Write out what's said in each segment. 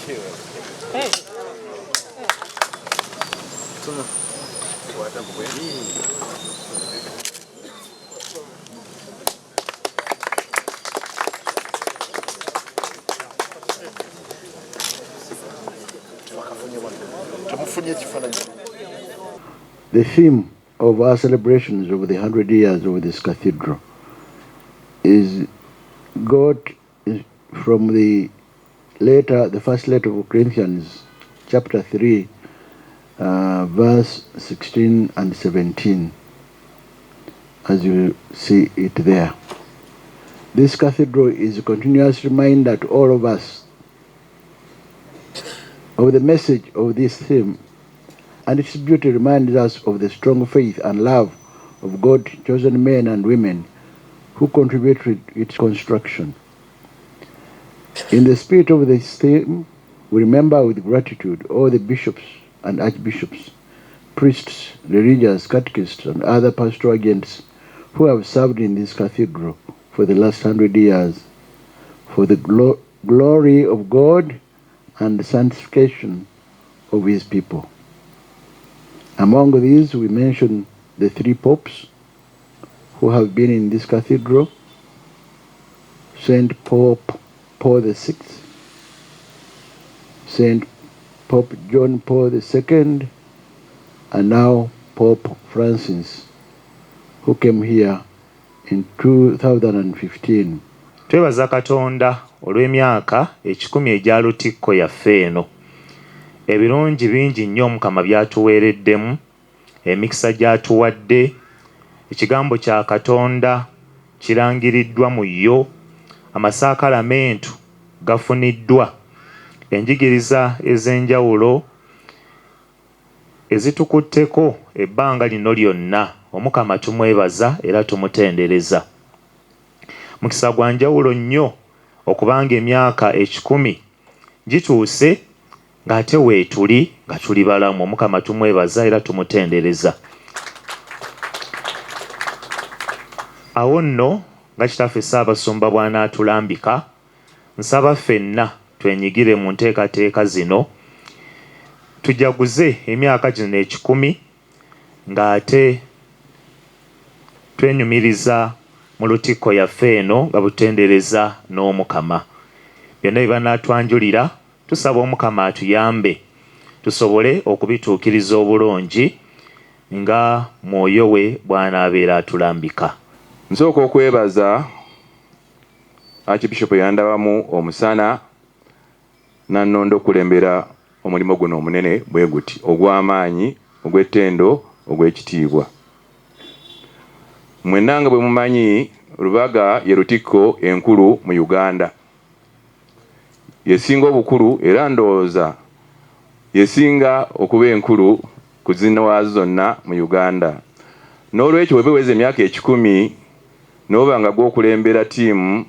The theme of our celebrations over the 100 years of this cathedral is God from the first letter of Corinthians, chapter 3, verse 16 and 17, as you see it there. This cathedral is a continuous reminder to all of us of the message of this theme, and its beauty reminds us of the strong faith and love of God's chosen men and women who contributed to its construction. In the spirit of this theme, we remember with gratitude all the bishops and archbishops, priests, religious, catechists, and other pastoral agents who have served in this cathedral for the last 100 years for the glory of God and the sanctification of his people. Among these, we mention the 3 popes who have been in this cathedral: Saint Pope Paul VI, Saint Pope John Paul II, and now Pope Francis, who came here in 2015. Twebaza Katonda olw'emyaka 10 egya Lutikko yaffe eno. Ebirungi bingi nnyo Mukama byatuweereddemu, emikisa gy'atuwadde, ekigambo kya Katonda kirangiriddwa mu yo, amasakalamentu gafuniddwa, enjigiriza ez'enjawulo ezitukutteko ebbanga lino lyonna. Omukama tumwebaza era tumutendereza. Mukisa gwa njawulo nnyo okubanga emyaka 10 gituuse ng'ate weetuli nga tuli balamu. Omukama tumwebaza era tumutendereza. Awo nno nga Kitaffe Ssaabasumba bw'anaatulambika, nsaba ffenna twenyigire mu nteekateeka zino, tujaguze emyaka gino 10 ng'ate twenyumiriza mu Lutikko yaffe eno nga butendereza n'Omukama. Byonna bye banaatwanjulira tusaba Omukama atuyambe tusobole okubituukiriza obulungi nga Mwoyo we bw'anaabeera atulambika. Nsooka okwebaza Archbishop yandabamu omusana nannondo okulembera omulimu guno omunene bwe guti ogw'amaanyi, ogw'ettendo, ogw'ekitiibwa. Mwenna nga bwe mumanyi, Lubaga ye Lutikko enkulu mu Uganda. Yesinga obukulu era ndowooza yesinga okuba enkulu ku zino zonna mu Uganda. N'olwekyo bwe biweza emyaka 10 n'oba nga gw'okulembera ttiimu,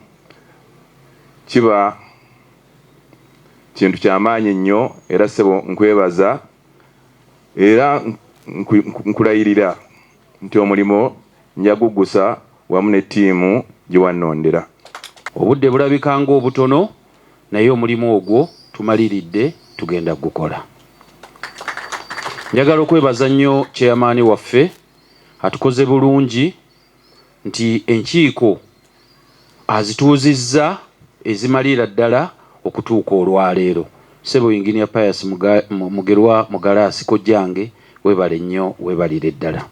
kiba kintu ky'amaanyi nnyo, era ssebo nkwebaza era nkulayirira nti omulimo njaguggusa wamu n'ettiimu gye wannondera. Obudde bulabika ng'obutono, naye omulimu ogwo tumaliridde, tugenda gukola. Njagala okwebaza nnyo chairman waffe atukoze bulungi nti enkiiko azituuzizza ezimalira ddala okutuuka olwaleero. Ssebo Engineer Pius Mugerwa Mugalasi kojjange, weebale nnyo, weebalire ddala.